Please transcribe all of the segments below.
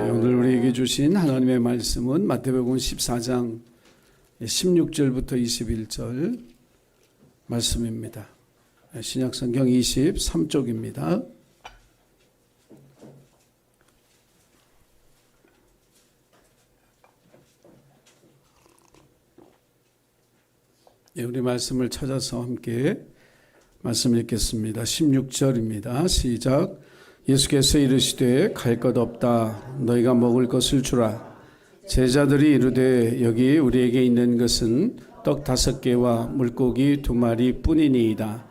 오늘 우리에게 주신 하나님의 말씀은 마태복음 14장 16절부터 21절 말씀입니다. 신약성경 23쪽입니다. 우리 말씀을 찾아서 함께 말씀 읽겠습니다. 16절입니다. 시작. 예수께서 이르시되 갈 것 없다. 너희가 먹을 것을 주라. 제자들이 이르되 여기 우리에게 있는 것은 떡 5개와 물고기 2마리 뿐이니이다.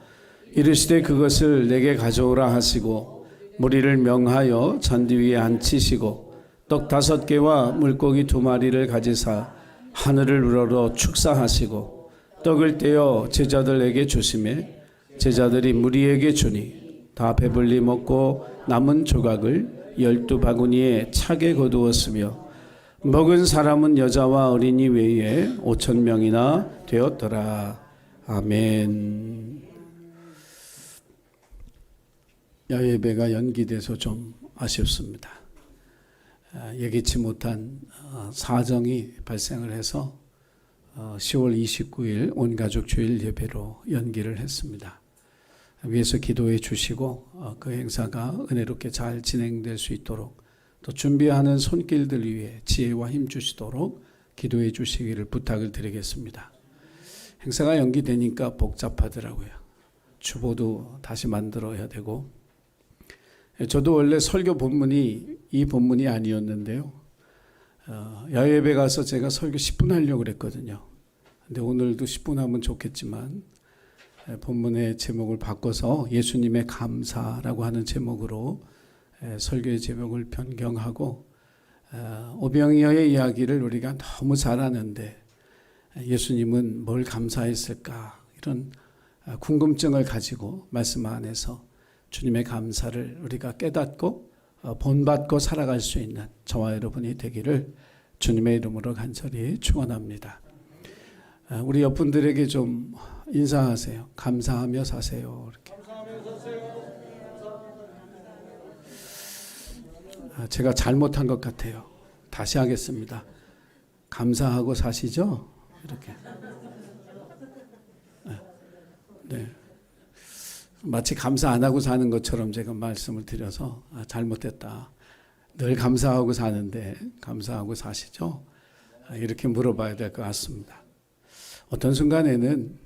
이르시되 그것을 내게 가져오라 하시고 무리를 명하여 잔디 위에 앉히시고 떡 5개와 물고기 2마리를 가지사 하늘을 우러러 축사하시고 떡을 떼어 제자들에게 주시매 제자들이 무리에게 주니 다 배불리 먹고 남은 조각을 12바구니에 차게 거두었으며 먹은 사람은 여자와 어린이 외에 5,000명이나 되었더라. 아멘. 야외배가 연기돼서 좀 아쉽습니다. 예기치 못한 사정이 발생을 해서 10월 29일 온가족 주일 예배로 연기를 했습니다. 위에서 기도해 주시고 그 행사가 은혜롭게 잘 진행될 수 있도록 또 준비하는 손길들 위해 지혜와 힘 주시도록 기도해 주시기를 부탁을 드리겠습니다. 행사가 연기되니까 복잡하더라고요. 주보도 다시 만들어야 되고 저도 원래 설교 본문이 이 본문이 아니었는데요. 야외배 가서 제가 설교 10분 하려고 그랬거든요. 근데 오늘도 10분 하면 좋겠지만 본문의 제목을 바꿔서 예수님의 감사라고 하는 제목으로 설교의 제목을 변경하고 오병이어의 이야기를 우리가 너무 잘 아는데 예수님은 뭘 감사했을까 이런 궁금증을 가지고 말씀 안에서 주님의 감사를 우리가 깨닫고 본받고 살아갈 수 있는 저와 여러분이 되기를 주님의 이름으로 간절히 축원합니다. 우리 옆분들에게 좀 인사하세요. 감사하며 사세요. 이렇게. 제가 잘못한 것 같아요. 다시 하겠습니다. 감사하고 사시죠? 이렇게. 네. 마치 감사 안 하고 사는 것처럼 제가 말씀을 드려서 잘못했다. 늘 감사하고 사는데 감사하고 사시죠? 이렇게 물어봐야 될 것 같습니다. 어떤 순간에는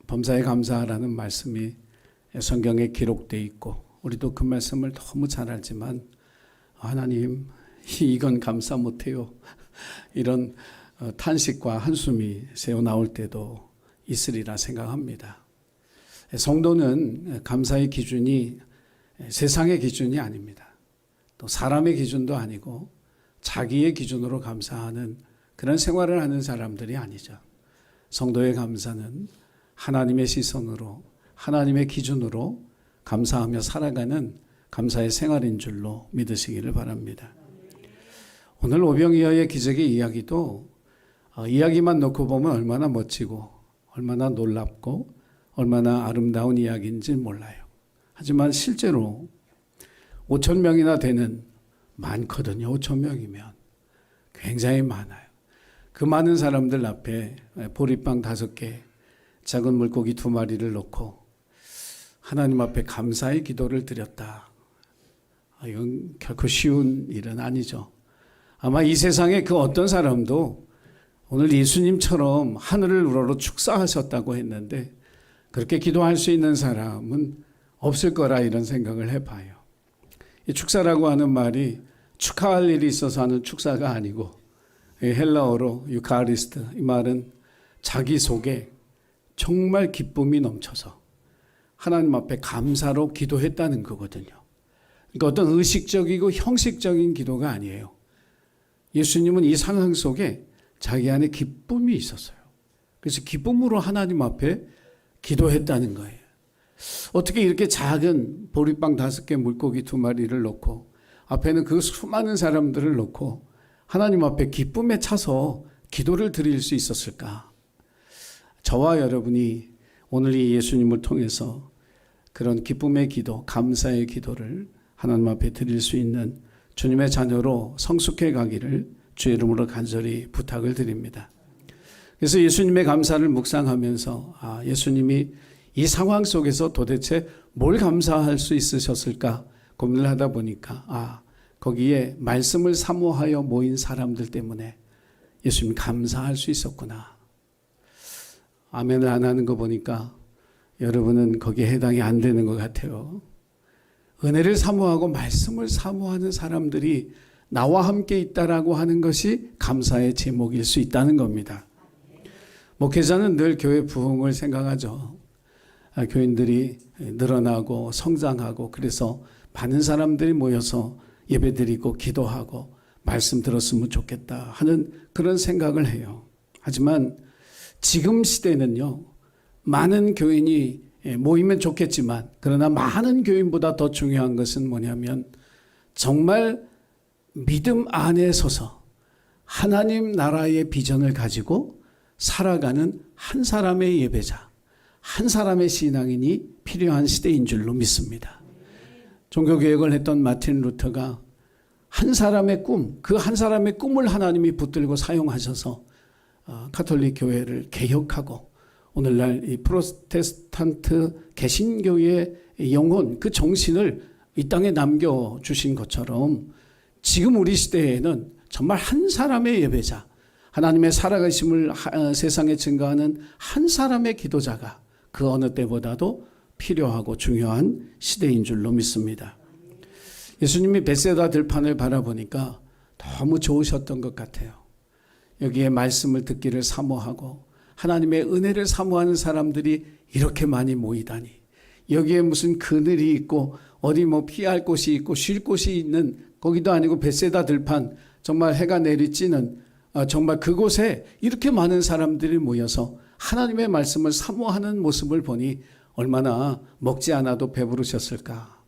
범사에 감사하라는 말씀이 성경에 기록되어 있고 우리도 그 말씀을 너무 잘 알지만 하나님 이건 감사 못해요. 이런 탄식과 한숨이 새어나올 때도 있으리라 생각합니다. 성도는 감사의 기준이 세상의 기준이 아닙니다. 또 사람의 기준도 아니고 자기의 기준으로 감사하는 그런 생활을 하는 사람들이 아니죠. 성도의 감사는 하나님의 시선으로 하나님의 기준으로 감사하며 살아가는 감사의 생활인 줄로 믿으시기를 바랍니다. 오늘 오병이어의 기적의 이야기도 이야기만 놓고 보면 얼마나 멋지고 얼마나 놀랍고 얼마나 아름다운 이야기인지 몰라요. 하지만 실제로 5,000명이나 되는 많거든요. 5,000명이면 굉장히 많아요. 그 많은 사람들 앞에 보리빵 5개, 작은 물고기 2마리를 놓고 하나님 앞에 감사의 기도를 드렸다. 이건 결코 쉬운 일은 아니죠. 아마 이 세상에 그 어떤 사람도 오늘 예수님처럼 하늘을 우러러 축사하셨다고 했는데 그렇게 기도할 수 있는 사람은 없을 거라 이런 생각을 해봐요. 이 축사라고 하는 말이 축하할 일이 있어서 하는 축사가 아니고 헬라어로 유카리스트, 이 말은 자기 속에 정말 기쁨이 넘쳐서 하나님 앞에 감사로 기도했다는 거거든요. 그러니까 어떤 의식적이고 형식적인 기도가 아니에요. 예수님은 이 상황 속에 자기 안에 기쁨이 있었어요. 그래서 기쁨으로 하나님 앞에 기도했다는 거예요. 어떻게 이렇게 작은 보리빵 5개, 물고기 2마리를 놓고 앞에는 그 수많은 사람들을 놓고 하나님 앞에 기쁨에 차서 기도를 드릴 수 있었을까? 저와 여러분이 오늘 이 예수님을 통해서 그런 기쁨의 기도, 감사의 기도를 하나님 앞에 드릴 수 있는 주님의 자녀로 성숙해 가기를 주의 이름으로 간절히 부탁을 드립니다. 그래서 예수님의 감사를 묵상하면서 예수님이 이 상황 속에서 도대체 뭘 감사할 수 있으셨을까 고민을 하다 보니까 거기에 말씀을 사모하여 모인 사람들 때문에 예수님 감사할 수 있었구나. 아멘을 안 하는 거 보니까 여러분은 거기에 해당이 안 되는 것 같아요. 은혜를 사모하고 말씀을 사모하는 사람들이 나와 함께 있다라고 하는 것이 감사의 제목일 수 있다는 겁니다. 목회자는 늘 교회 부흥을 생각하죠. 교인들이 늘어나고 성장하고 그래서 많은 사람들이 모여서 예배드리고 기도하고 말씀 들었으면 좋겠다 하는 그런 생각을 해요. 하지만 지금 시대는요, 많은 교인이 모이면 좋겠지만 그러나 많은 교인보다 더 중요한 것은 뭐냐면 정말 믿음 안에 서서 하나님 나라의 비전을 가지고 살아가는 한 사람의 예배자, 한 사람의 신앙인이 필요한 시대인 줄로 믿습니다. 종교개혁을 했던 마틴 루터가 한 사람의 꿈, 그 한 사람의 꿈을 하나님이 붙들고 사용하셔서 가톨릭 교회를 개혁하고 오늘날 이 프로테스탄트 개신교의 영혼, 그 정신을 이 땅에 남겨주신 것처럼 지금 우리 시대에는 정말 한 사람의 예배자, 하나님의 살아계심을 세상에 증거하는 한 사람의 기도자가 그 어느 때보다도 필요하고 중요한 시대인 줄로 믿습니다. 예수님이 벳세다 들판을 바라보니까 너무 좋으셨던 것 같아요. 여기에 말씀을 듣기를 사모하고 하나님의 은혜를 사모하는 사람들이 이렇게 많이 모이다니, 여기에 무슨 그늘이 있고 어디 뭐 피할 곳이 있고 쉴 곳이 있는 거기도 아니고 벳세다 들판, 정말 해가 내리쬐는 정말 그곳에 이렇게 많은 사람들이 모여서 하나님의 말씀을 사모하는 모습을 보니 얼마나 먹지 않아도 배부르셨을까.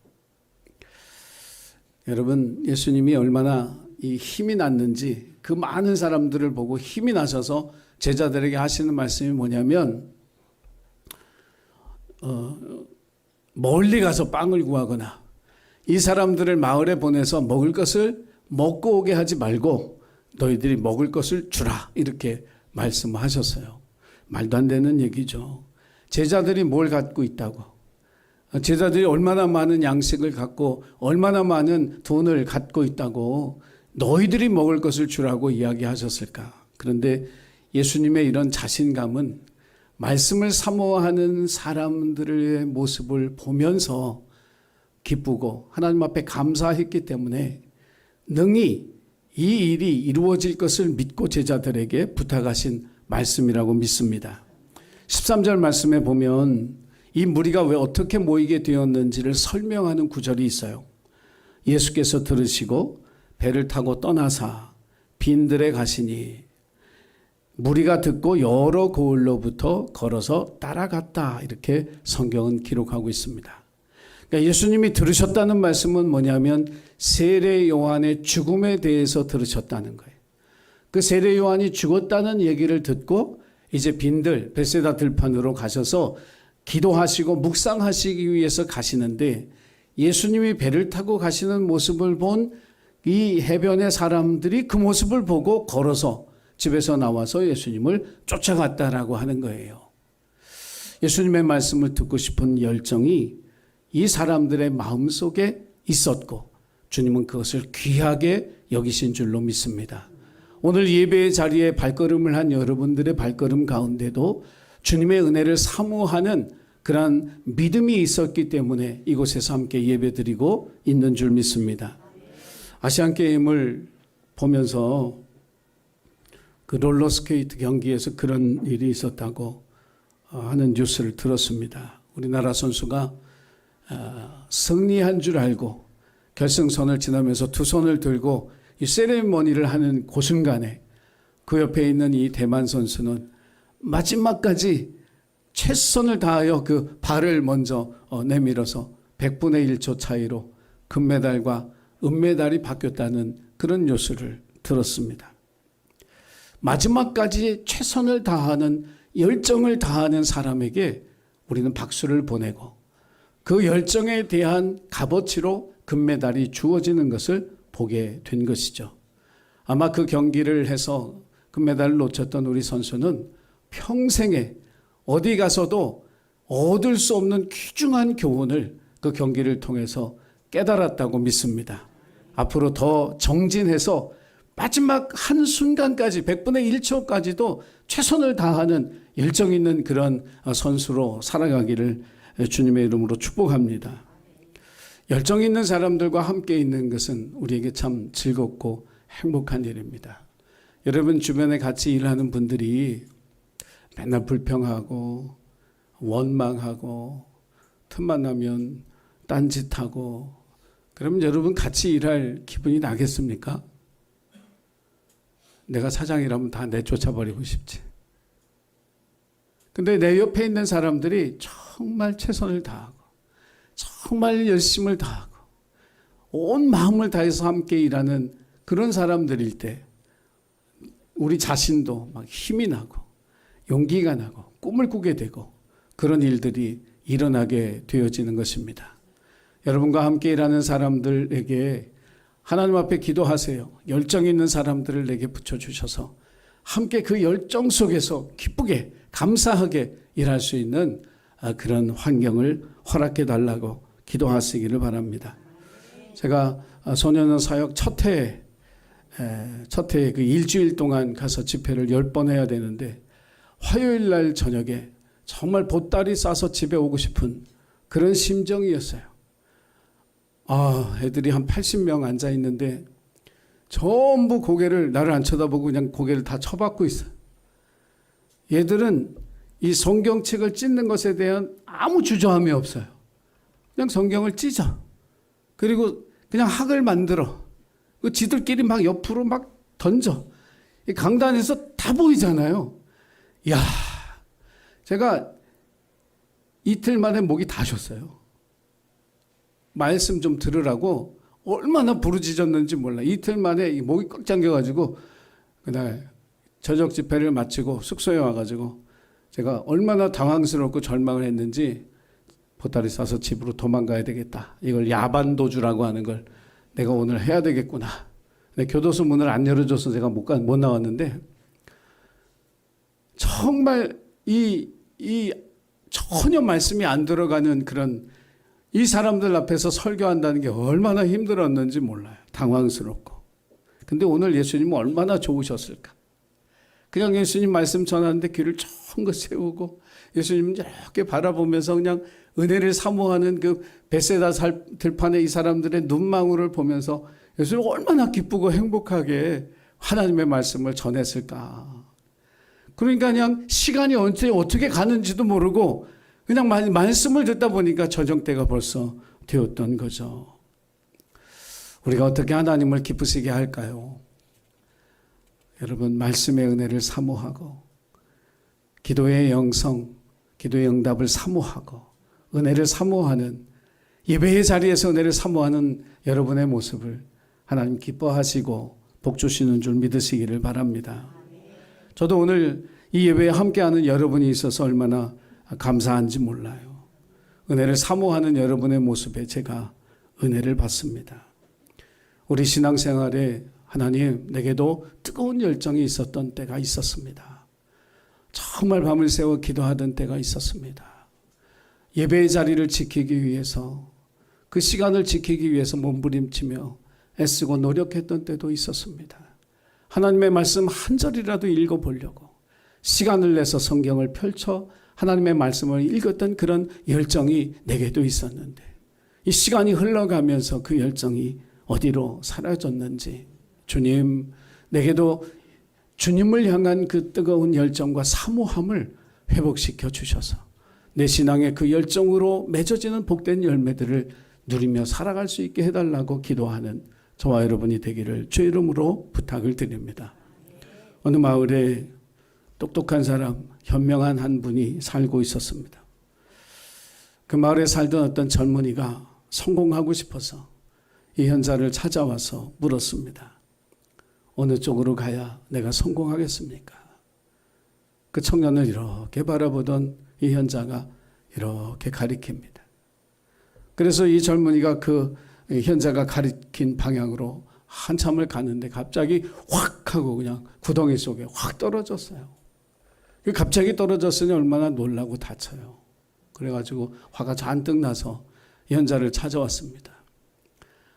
여러분, 예수님이 얼마나 이 힘이 났는지 그 많은 사람들을 보고 힘이 나셔서 제자들에게 하시는 말씀이 뭐냐면 멀리 가서 빵을 구하거나 이 사람들을 마을에 보내서 먹을 것을 먹고 오게 하지 말고 너희들이 먹을 것을 주라, 이렇게 말씀하셨어요. 말도 안 되는 얘기죠. 제자들이 뭘 갖고 있다고, 제자들이 얼마나 많은 양식을 갖고 얼마나 많은 돈을 갖고 있다고 너희들이 먹을 것을 주라고 이야기하셨을까. 그런데 예수님의 이런 자신감은 말씀을 사모하는 사람들의 모습을 보면서 기쁘고 하나님 앞에 감사했기 때문에 능히 이 일이 이루어질 것을 믿고 제자들에게 부탁하신 말씀이라고 믿습니다. 13절 말씀에 보면 이 무리가 왜 어떻게 모이게 되었는지를 설명하는 구절이 있어요. 예수께서 들으시고 배를 타고 떠나사 빈들에 가시니 무리가 듣고 여러 고을로부터 걸어서 따라갔다, 이렇게 성경은 기록하고 있습니다. 그러니까 예수님이 들으셨다는 말씀은 뭐냐면 세례 요한의 죽음에 대해서 들으셨다는 거예요. 그 세례 요한이 죽었다는 얘기를 듣고 이제 빈들 벳세다 들판으로 가셔서 기도하시고 묵상하시기 위해서 가시는데, 예수님이 배를 타고 가시는 모습을 본 이 해변의 사람들이 그 모습을 보고 걸어서 집에서 나와서 예수님을 쫓아갔다라고 하는 거예요. 예수님의 말씀을 듣고 싶은 열정이 이 사람들의 마음속에 있었고 주님은 그것을 귀하게 여기신 줄로 믿습니다. 오늘 예배의 자리에 발걸음을 한 여러분들의 발걸음 가운데도 주님의 은혜를 사모하는 그러한 믿음이 있었기 때문에 이곳에서 함께 예배드리고 있는 줄 믿습니다. 아시안게임을 보면서 그 롤러스케이트 경기에서 그런 일이 있었다고 하는 뉴스를 들었습니다. 우리나라 선수가 승리한 줄 알고 결승선을 지나면서 두 손을 들고 이 세레머니를 하는 그 순간에 그 옆에 있는 이 대만 선수는 마지막까지 최선을 다하여 그 발을 먼저 내밀어서 100분의 1초 차이로 금메달과 은메달이 바뀌었다는 그런 뉴스를 들었습니다. 마지막까지 최선을 다하는, 열정을 다하는 사람에게 우리는 박수를 보내고 그 열정에 대한 값어치로 금메달이 주어지는 것을 보게 된 것이죠. 아마 그 경기를 해서 금메달을 놓쳤던 우리 선수는 평생에 어디 가서도 얻을 수 없는 귀중한 교훈을 그 경기를 통해서 깨달았다고 믿습니다. 앞으로 더 정진해서 마지막 한순간까지 100분의 1초까지도 최선을 다하는 열정 있는 그런 선수로 살아가기를 주님의 이름으로 축복합니다. 열정 있는 사람들과 함께 있는 것은 우리에게 참 즐겁고 행복한 일입니다. 여러분 주변에 같이 일하는 분들이 맨날 불평하고 원망하고 틈만 나면 딴짓하고 그러면 여러분 같이 일할 기분이 나겠습니까? 내가 사장이라면 다 내쫓아버리고 싶지. 근데 내 옆에 있는 사람들이 정말 최선을 다하고 정말 열심을 다하고 온 마음을 다해서 함께 일하는 그런 사람들일 때 우리 자신도 막 힘이 나고 용기가 나고 꿈을 꾸게 되고 그런 일들이 일어나게 되어지는 것입니다. 여러분과 함께 일하는 사람들에게 하나님 앞에 기도하세요. 열정 있는 사람들을 내게 붙여주셔서 함께 그 열정 속에서 기쁘게 감사하게 일할 수 있는 그런 환경을 허락해 달라고 기도하시기를 바랍니다. 제가 소년원 사역 첫 해에 그 일주일 동안 가서 집회를 10번 해야 되는데 화요일 날 저녁에 정말 보따리 싸서 집에 오고 싶은 그런 심정이었어요. 애들이 한 80명 앉아 있는데 전부 고개를 나를 안 쳐다보고 그냥 고개를 다 쳐박고 있어요. 얘들은 이 성경책을 찢는 것에 대한 아무 주저함이 없어요. 그냥 성경을 찢어. 그리고 그냥 학을 만들어. 그 지들끼리 막 옆으로 막 던져. 이 강단에서 다 보이잖아요. 이야, 제가 이틀 만에 목이 다 쉬었어요. 말씀 좀 들으라고 얼마나 부르짖었는지 몰라. 이틀 만에 목이 꽉 잠겨가지고 그날 저녁 집회를 마치고 숙소에 와가지고 제가 얼마나 당황스럽고 절망을 했는지 보따리 싸서 집으로 도망가야 되겠다. 이걸 야반도주라고 하는 걸 내가 오늘 해야 되겠구나. 근데 교도소 문을 안 열어줘서 제가 못 나왔는데 정말 이 전혀 말씀이 안 들어가는 그런 이 사람들 앞에서 설교한다는 게 얼마나 힘들었는지 몰라요. 당황스럽고. 근데 오늘 예수님은 얼마나 좋으셨을까. 그냥 예수님 말씀 전하는데 귀를 쫑긋 세우고 예수님 이렇게 바라보면서 그냥 은혜를 사모하는 그 베세다 들판의 이 사람들의 눈망울을 보면서 예수님 얼마나 기쁘고 행복하게 하나님의 말씀을 전했을까. 그러니까 그냥 시간이 언제 어떻게 가는지도 모르고 그냥 말씀을 듣다 보니까 저녁 때가 벌써 되었던 거죠. 우리가 어떻게 하나님을 기쁘시게 할까요? 여러분 말씀의 은혜를 사모하고 기도의 영성, 기도의 응답을 사모하고 은혜를 사모하는 예배의 자리에서 은혜를 사모하는 여러분의 모습을 하나님 기뻐하시고 복 주시는 줄 믿으시기를 바랍니다. 저도 오늘 이 예배에 함께하는 여러분이 있어서 얼마나 감사한지 몰라요. 은혜를 사모하는 여러분의 모습에 제가 은혜를 받습니다. 우리 신앙생활에 하나님 내게도 뜨거운 열정이 있었던 때가 있었습니다. 정말 밤을 새워 기도하던 때가 있었습니다. 예배의 자리를 지키기 위해서 그 시간을 지키기 위해서 몸부림치며 애쓰고 노력했던 때도 있었습니다. 하나님의 말씀 한 절이라도 읽어보려고 시간을 내서 성경을 펼쳐 하나님의 말씀을 읽었던 그런 열정이 내게도 있었는데 이 시간이 흘러가면서 그 열정이 어디로 사라졌는지 주님 내게도 주님을 향한 그 뜨거운 열정과 사모함을 회복시켜 주셔서 내 신앙의 그 열정으로 맺어지는 복된 열매들을 누리며 살아갈 수 있게 해달라고 기도하는 저와 여러분이 되기를 주의 이름으로 부탁을 드립니다. 어느 마을에 똑똑한 사람, 현명한 한 분이 살고 있었습니다. 그 마을에 살던 어떤 젊은이가 성공하고 싶어서 이 현자를 찾아와서 물었습니다. 어느 쪽으로 가야 내가 성공하겠습니까? 그 청년을 이렇게 바라보던 이 현자가 이렇게 가리킵니다. 그래서 이 젊은이가 그 현자가 가리킨 방향으로 한참을 가는데 갑자기 확 하고 그냥 구덩이 속에 확 떨어졌어요. 갑자기 떨어졌으니 얼마나 놀라고 다쳐요. 그래가지고 화가 잔뜩 나서 연자를 찾아왔습니다.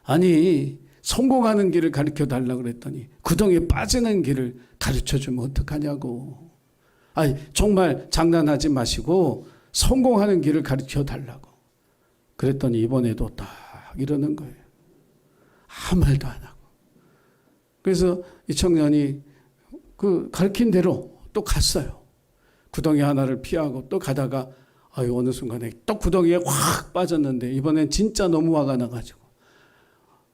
아니, 성공하는 길을 가르쳐 달라고 그랬더니 구덩이에 빠지는 길을 가르쳐 주면 어떡하냐고. 아니, 정말 장난하지 마시고 성공하는 길을 가르쳐 달라고. 그랬더니 이번에도 딱 이러는 거예요. 아무 말도 안 하고. 그래서 이 청년이 그 가르친 대로 또 갔어요. 구덩이 하나를 피하고 또 가다가 어느 순간에 또 구덩이에 확 빠졌는데 이번엔 진짜 너무 화가 나가지고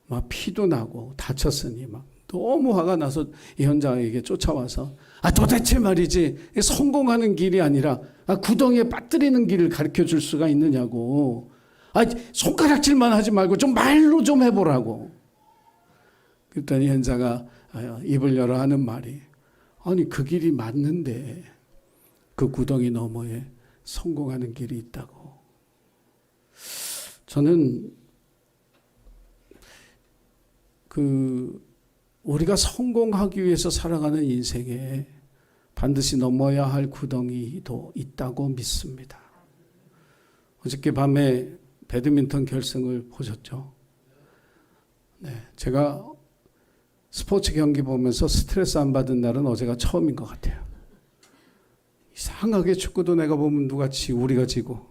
막 피도 나고 다쳤으니 막 너무 화가 나서 이 현장에게 쫓아와서 도대체 말이지 성공하는 길이 아니라 구덩이에 빠뜨리는 길을 가르쳐 줄 수가 있느냐고. 손가락질만 하지 말고 좀 말로 좀 해보라고. 그랬더니 현자가 입을 열어 하는 말이 아니 그 길이 맞는데 그 구덩이 너머에 성공하는 길이 있다고. 저는 우리가 성공하기 위해서 살아가는 인생에 반드시 넘어야 할 구덩이도 있다고 믿습니다. 어저께 밤에 배드민턴 결승을 보셨죠? 네, 제가 스포츠 경기 보면서 스트레스 안 받은 날은 어제가 처음인 것 같아요. 이상하게 축구도 내가 보면 우리가 지고.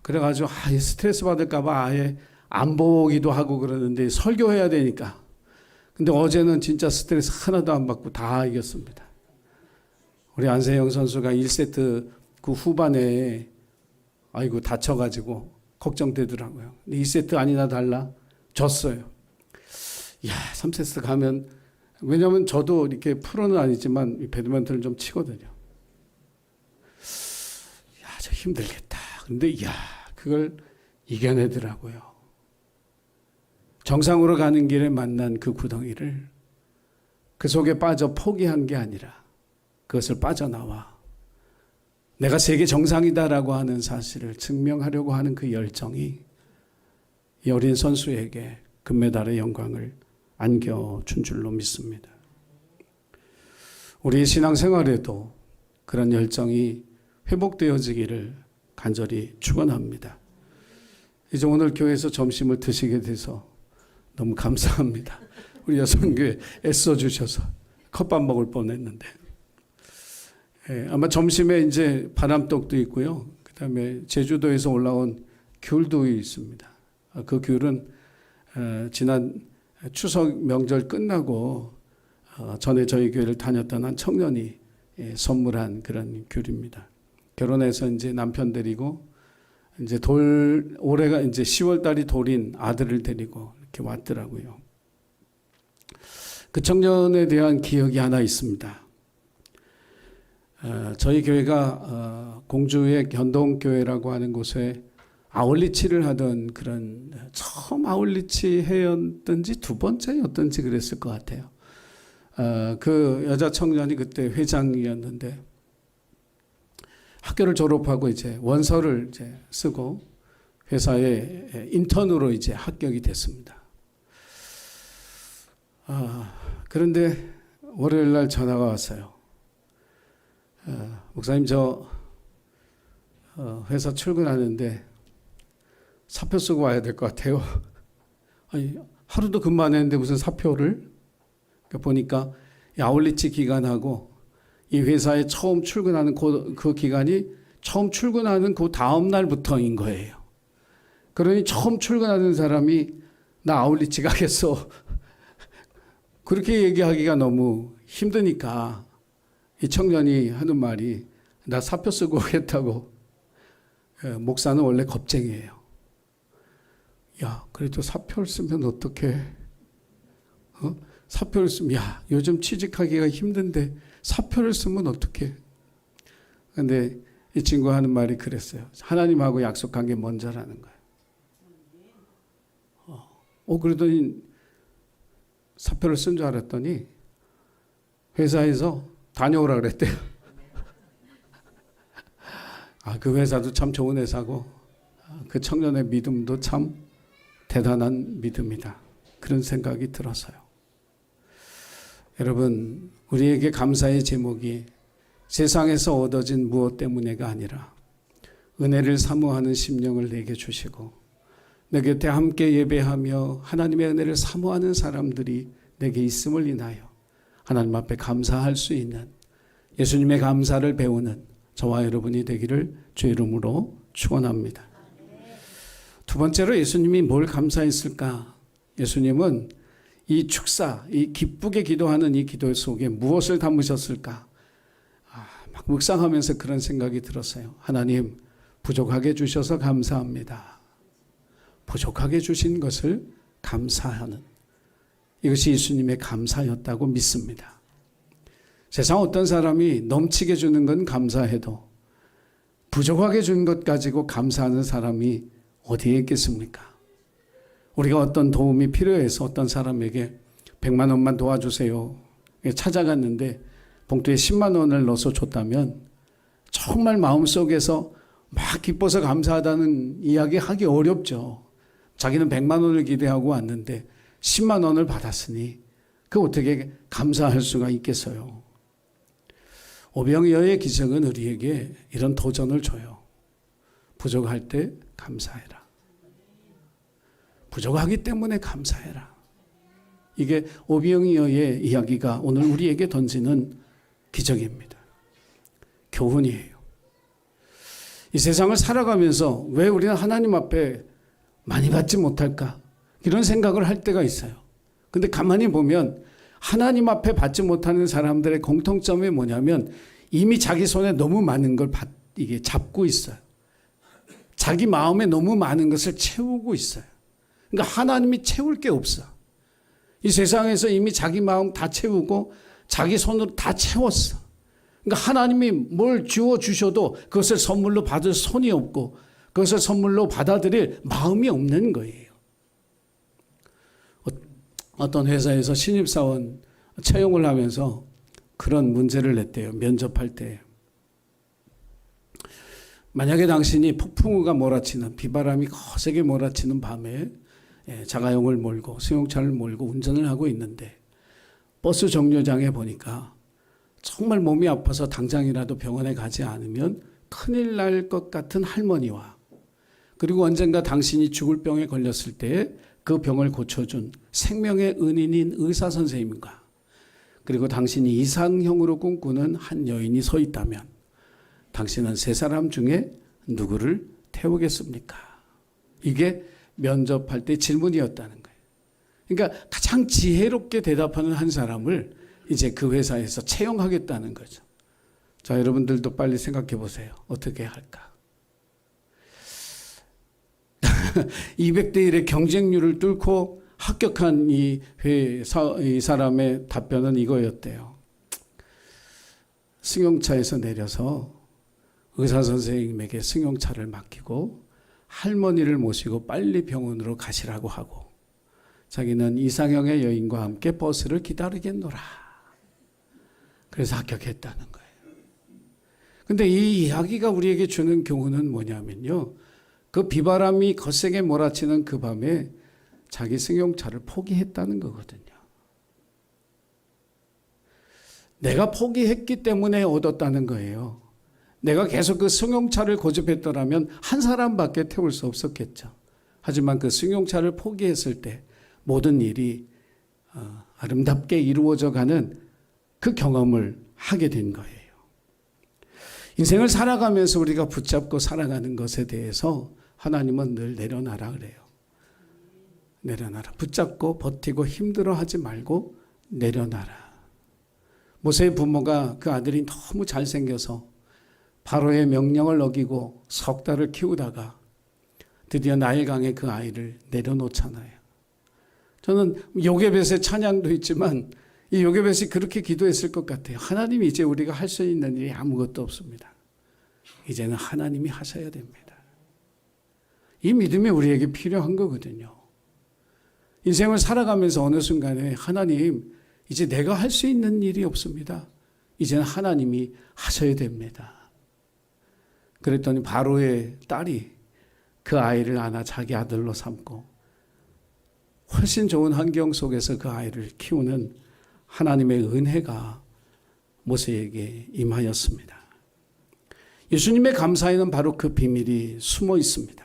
그래가지고 스트레스 받을까 봐 아예 안 보기도 하고 그러는데 설교해야 되니까. 근데 어제는 진짜 스트레스 하나도 안 받고 다 이겼습니다. 우리 안세영 선수가 1세트 그 후반에 다쳐가지고 걱정되더라고요. 근데 2세트 아니나 달라 졌어요. 3세트 가면, 왜냐면 저도 이렇게 프로는 아니지만 배드민턴을 좀 치거든요. 저 힘들겠다. 근데 그걸 이겨내더라고요. 정상으로 가는 길에 만난 그 구덩이를 그 속에 빠져 포기한 게 아니라 그것을 빠져나와 내가 세계 정상이다라고 하는 사실을 증명하려고 하는 그 열정이 이 어린 선수에게 금메달의 영광을 안겨준 줄로 믿습니다. 우리 신앙생활에도 그런 열정이 회복되어지기를 간절히 축원합니다. 이제 오늘 교회에서 점심을 드시게 돼서 너무 감사합니다. 우리 여성교회 애써주셔서 컵밥 먹을 뻔했는데. 아마 점심에 이제 바람떡도 있고요. 그 다음에 제주도에서 올라온 귤도 있습니다. 그 귤은 지난 추석 명절 끝나고 전에 저희 교회를 다녔던 한 청년이 선물한 그런 귤입니다. 결혼해서 이제 남편 데리고 이제 올해가 이제 10월 달이 돌인 아들을 데리고 이렇게 왔더라고요. 그 청년에 대한 기억이 하나 있습니다. 저희 교회가 공주의 견동교회라고 하는 곳에 아울리치를 하던 그런 처음 아울리치 해였던지 두 번째였던지 그랬을 것 같아요. 그 여자 청년이 그때 회장이었는데 학교를 졸업하고 이제 원서를 이제 쓰고 회사에 인턴으로 이제 합격이 됐습니다. 그런데 월요일 날 전화가 왔어요. 목사님 저 회사 출근하는데 사표 쓰고 와야 될 것 같아요. 아니 하루도 근무 안 했는데 무슨 사표를? 그러니까 보니까 아울리치 기간하고 이 회사에 처음 출근하는 그 기간이 처음 출근하는 그 다음 날부터인 거예요. 그러니 처음 출근하는 사람이 나 아울리치 가겠어. 그렇게 얘기하기가 너무 힘드니까 이 청년이 하는 말이 나 사표 쓰고 오겠다고. 목사는 원래 겁쟁이에요. 그래도 사표를 쓰면 어떡해? 사표를 쓰면 요즘 취직하기가 힘든데 사표를 쓰면 어떡해? 근데 이 친구가 하는 말이 그랬어요. 하나님하고 약속한 게 먼저라는 거예요. 그러더니 사표를 쓴 줄 알았더니 회사에서 다녀오라 그랬대요. 그 회사도 참 좋은 회사고 그 청년의 믿음도 참 대단한 믿음이다. 그런 생각이 들어서요. 여러분, 우리에게 감사의 제목이 세상에서 얻어진 무엇 때문에가 아니라 은혜를 사모하는 심령을 내게 주시고 내 곁에 함께 예배하며 하나님의 은혜를 사모하는 사람들이 내게 있음을 인하여 하나님 앞에 감사할 수 있는 예수님의 감사를 배우는 저와 여러분이 되기를 주의 이름으로 축원합니다. 두 번째로 예수님이 뭘 감사했을까? 예수님은 이 축사, 이 기쁘게 기도하는 이 기도 속에 무엇을 담으셨을까? 막 묵상하면서 그런 생각이 들었어요. 하나님, 부족하게 주셔서 감사합니다. 부족하게 주신 것을 감사하는, 이것이 예수님의 감사였다고 믿습니다. 세상 어떤 사람이 넘치게 주는 건 감사해도 부족하게 준 것 가지고 감사하는 사람이 어디에 있겠습니까? 우리가 어떤 도움이 필요해서 어떤 사람에게 100만 원만 도와주세요 찾아갔는데 봉투에 10만 원을 넣어서 줬다면 정말 마음속에서 막 기뻐서 감사하다는 이야기 하기 어렵죠. 자기는 100만 원을 기대하고 왔는데 10만 원을 받았으니 그 어떻게 감사할 수가 있겠어요. 오병이어의 기적은 우리에게 이런 도전을 줘요. 부족할 때 감사해라. 부족하기 때문에 감사해라. 이게 오병이어의 이야기가 오늘 우리에게 던지는 기적입니다. 교훈이에요. 이 세상을 살아가면서 왜 우리는 하나님 앞에 많이 받지 못할까? 이런 생각을 할 때가 있어요. 근데 가만히 보면 하나님 앞에 받지 못하는 사람들의 공통점이 뭐냐면 이미 자기 손에 너무 많은 걸 이게 잡고 있어요. 자기 마음에 너무 많은 것을 채우고 있어요. 그러니까 하나님이 채울 게 없어. 이 세상에서 이미 자기 마음 다 채우고 자기 손으로 다 채웠어. 그러니까 하나님이 뭘 주어주셔도 그것을 선물로 받을 손이 없고 그것을 선물로 받아들일 마음이 없는 거예요. 어떤 회사에서 신입사원 채용을 하면서 그런 문제를 냈대요. 면접할 때. 만약에 당신이 폭풍우가 몰아치는 비바람이 거세게 몰아치는 밤에 자가용을 몰고 승용차를 몰고 운전을 하고 있는데 버스 정류장에 보니까 정말 몸이 아파서 당장이라도 병원에 가지 않으면 큰일 날 것 같은 할머니와 그리고 언젠가 당신이 죽을 병에 걸렸을 때 그 병을 고쳐준 생명의 은인인 의사 선생님과 그리고 당신이 이상형으로 꿈꾸는 한 여인이 서 있다면 당신은 세 사람 중에 누구를 태우겠습니까? 이게 면접할 때 질문이었다는 거예요. 그러니까 가장 지혜롭게 대답하는 한 사람을 이제 그 회사에서 채용하겠다는 거죠. 자, 여러분들도 빨리 생각해 보세요. 어떻게 할까? 200대 1의 경쟁률을 뚫고 합격한 이 사람의 답변은 이거였대요. 승용차에서 내려서 의사 선생님에게 승용차를 맡기고 할머니를 모시고 빨리 병원으로 가시라고 하고 자기는 이상형의 여인과 함께 버스를 기다리겠노라. 그래서 합격했다는 거예요. 근데 이 이야기가 우리에게 주는 교훈은 뭐냐면요. 그 비바람이 거세게 몰아치는 그 밤에 자기 승용차를 포기했다는 거거든요. 내가 포기했기 때문에 얻었다는 거예요. 내가 계속 그 승용차를 고집했더라면 한 사람밖에 태울 수 없었겠죠. 하지만 그 승용차를 포기했을 때 모든 일이 아름답게 이루어져 가는 그 경험을 하게 된 거예요. 인생을 살아가면서 우리가 붙잡고 살아가는 것에 대해서 하나님은 늘 내려놔라 그래요. 내려놔라. 붙잡고 버티고 힘들어하지 말고 내려놔라. 모세의 부모가 그 아들이 너무 잘생겨서 바로의 명령을 어기고 석 달을 키우다가 드디어 나일강에 그 아이를 내려놓잖아요. 저는 요게벳의 찬양도 있지만 이 요게벳이 그렇게 기도했을 것 같아요. 하나님이 이제 우리가 할 수 있는 일이 아무것도 없습니다. 이제는 하나님이 하셔야 됩니다. 이 믿음이 우리에게 필요한 거거든요. 인생을 살아가면서 어느 순간에 하나님, 이제 내가 할 수 있는 일이 없습니다. 이제는 하나님이 하셔야 됩니다. 그랬더니 바로의 딸이 그 아이를 안아 자기 아들로 삼고 훨씬 좋은 환경 속에서 그 아이를 키우는 하나님의 은혜가 모세에게 임하였습니다. 예수님의 감사에는 바로 그 비밀이 숨어 있습니다.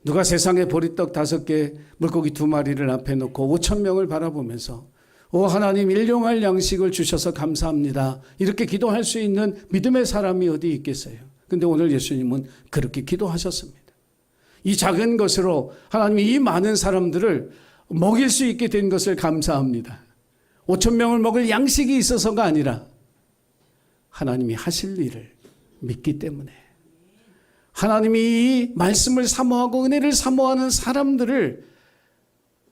누가 세상에 보리떡 5개, 물고기 2마리를 앞에 놓고 5,000명을 바라보면서 오 하나님 일용할 양식을 주셔서 감사합니다, 이렇게 기도할 수 있는 믿음의 사람이 어디 있겠어요? 근데 오늘 예수님은 그렇게 기도하셨습니다. 이 작은 것으로 하나님이 이 많은 사람들을 먹일 수 있게 된 것을 감사합니다. 5,000명을 먹을 양식이 있어서가 아니라 하나님이 하실 일을 믿기 때문에, 하나님이 이 말씀을 사모하고 은혜를 사모하는 사람들을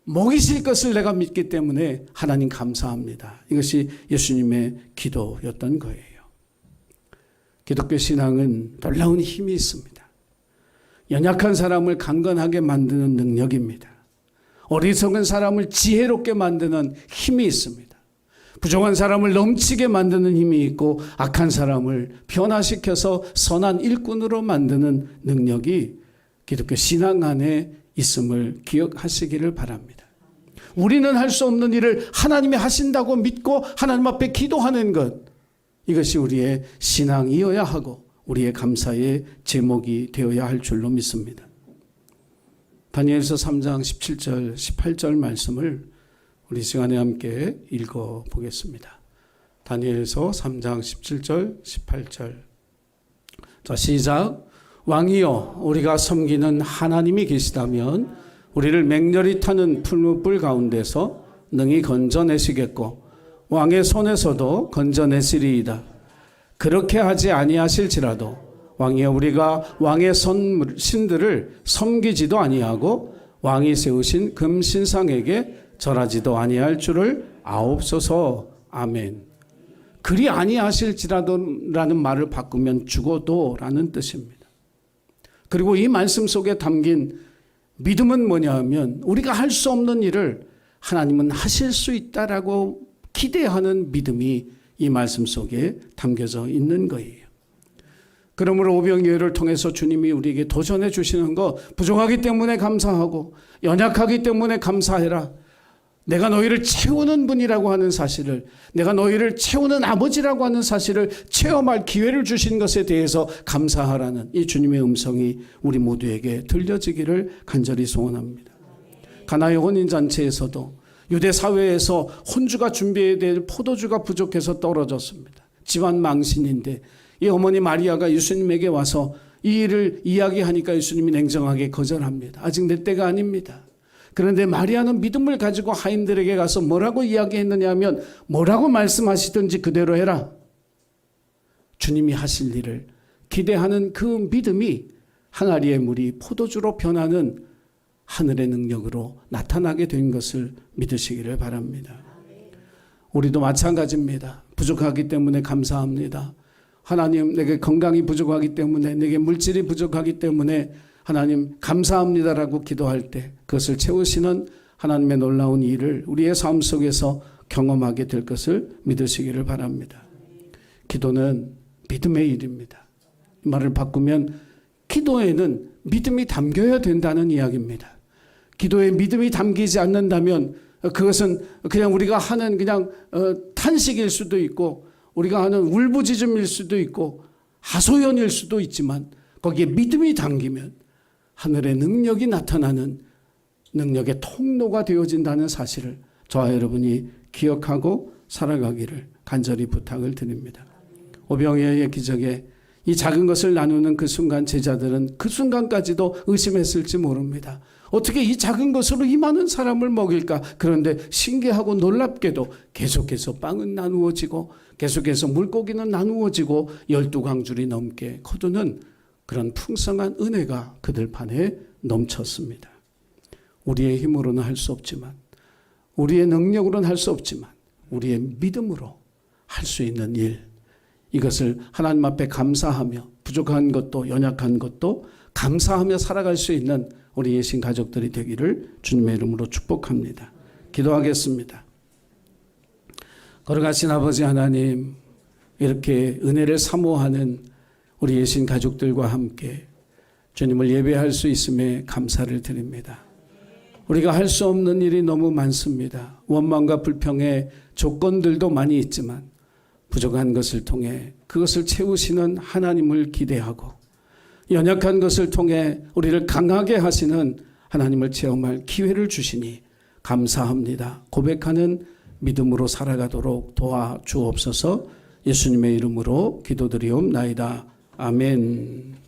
먹이실 것을 내가 믿기 때문에 하나님 감사합니다. 이것이 예수님의 기도였던 거예요. 기독교 신앙은 놀라운 힘이 있습니다. 연약한 사람을 강건하게 만드는 능력입니다. 어리석은 사람을 지혜롭게 만드는 힘이 있습니다. 부정한 사람을 넘치게 만드는 힘이 있고 악한 사람을 변화시켜서 선한 일꾼으로 만드는 능력이 기독교 신앙 안에 있음을 기억하시기를 바랍니다. 우리는 할 수 없는 일을 하나님이 하신다고 믿고 하나님 앞에 기도하는 것, 이것이 우리의 신앙이어야 하고 우리의 감사의 제목이 되어야 할 줄로 믿습니다. 다니엘서 3장 17절 18절 말씀을 우리 시간에 함께 읽어보겠습니다. 다니엘서 3장 17절 18절. 자, 시작. 왕이여, 우리가 섬기는 하나님이 계시다면 우리를 맹렬히 타는 풀무불 가운데서 능히 건져내시겠고 왕의 손에서도 건져내시리이다. 그렇게 하지 아니하실지라도 왕이여, 우리가 왕의 신들을 섬기지도 아니하고 왕이 세우신 금신상에게 절하지도 아니할 줄을 아옵소서. 아멘. 그리 아니하실지라도라는 말을 바꾸면 죽어도라는 뜻입니다. 그리고 이 말씀 속에 담긴 믿음은 뭐냐 하면 우리가 할 수 없는 일을 하나님은 하실 수 있다라고 기대하는 믿음이 이 말씀 속에 담겨져 있는 거예요. 그러므로 오병이어를 통해서 주님이 우리에게 도전해 주시는 거, 부족하기 때문에 감사하고 연약하기 때문에 감사해라. 내가 너희를 채우는 분이라고 하는 사실을, 내가 너희를 채우는 아버지라고 하는 사실을 체험할 기회를 주신 것에 대해서 감사하라는 이 주님의 음성이 우리 모두에게 들려지기를 간절히 소원합니다. 가나의 혼인잔치에서도 유대 사회에서 혼주가 준비해야 될 포도주가 부족해서 떨어졌습니다. 집안 망신인데 이 어머니 마리아가 예수님에게 와서 이 일을 이야기하니까 예수님이 냉정하게 거절합니다. 아직 내 때가 아닙니다. 그런데 마리아는 믿음을 가지고 하인들에게 가서 뭐라고 이야기했느냐 하면, 뭐라고 말씀하시든지 그대로 해라. 주님이 하실 일을 기대하는 그 믿음이 항아리의 물이 포도주로 변하는 하늘의 능력으로 나타나게 된 것을 믿으시기를 바랍니다. 우리도 마찬가지입니다. 부족하기 때문에 감사합니다. 하나님, 내게 건강이 부족하기 때문에, 내게 물질이 부족하기 때문에 하나님 감사합니다라고 기도할 때 그것을 채우시는 하나님의 놀라운 일을 우리의 삶 속에서 경험하게 될 것을 믿으시기를 바랍니다. 기도는 믿음의 일입니다. 이 말을 바꾸면 기도에는 믿음이 담겨야 된다는 이야기입니다. 기도에 믿음이 담기지 않는다면 그것은 그냥 우리가 하는 그냥 탄식일 수도 있고 우리가 하는 울부짖음일 수도 있고 하소연일 수도 있지만, 거기에 믿음이 담기면 하늘의 능력이 나타나는 능력의 통로가 되어진다는 사실을 저와 여러분이 기억하고 살아가기를 간절히 부탁을 드립니다. 오병이어의 기적에 이 작은 것을 나누는 그 순간 제자들은 그 순간까지도 의심했을지 모릅니다. 어떻게 이 작은 것으로 이 많은 사람을 먹일까? 그런데 신기하고 놀랍게도 계속해서 빵은 나누어지고 계속해서 물고기는 나누어지고 12광줄이 넘게 거두는 그런 풍성한 은혜가 그들 판에 넘쳤습니다. 우리의 힘으로는 할 수 없지만, 우리의 능력으로는 할 수 없지만 우리의 믿음으로 할 수 있는 일, 이것을 하나님 앞에 감사하며 부족한 것도 연약한 것도 감사하며 살아갈 수 있는 우리 예신 가족들이 되기를 주님의 이름으로 축복합니다. 기도하겠습니다. 거룩하신 아버지 하나님, 이렇게 은혜를 사모하는 우리 예신 가족들과 함께 주님을 예배할 수 있음에 감사를 드립니다. 우리가 할 수 없는 일이 너무 많습니다. 원망과 불평의 조건들도 많이 있지만 부족한 것을 통해 그것을 채우시는 하나님을 기대하고 연약한 것을 통해 우리를 강하게 하시는 하나님을 체험할 기회를 주시니 감사합니다. 고백하는 믿음으로 살아가도록 도와주옵소서. 예수님의 이름으로 기도드리옵나이다. 아멘.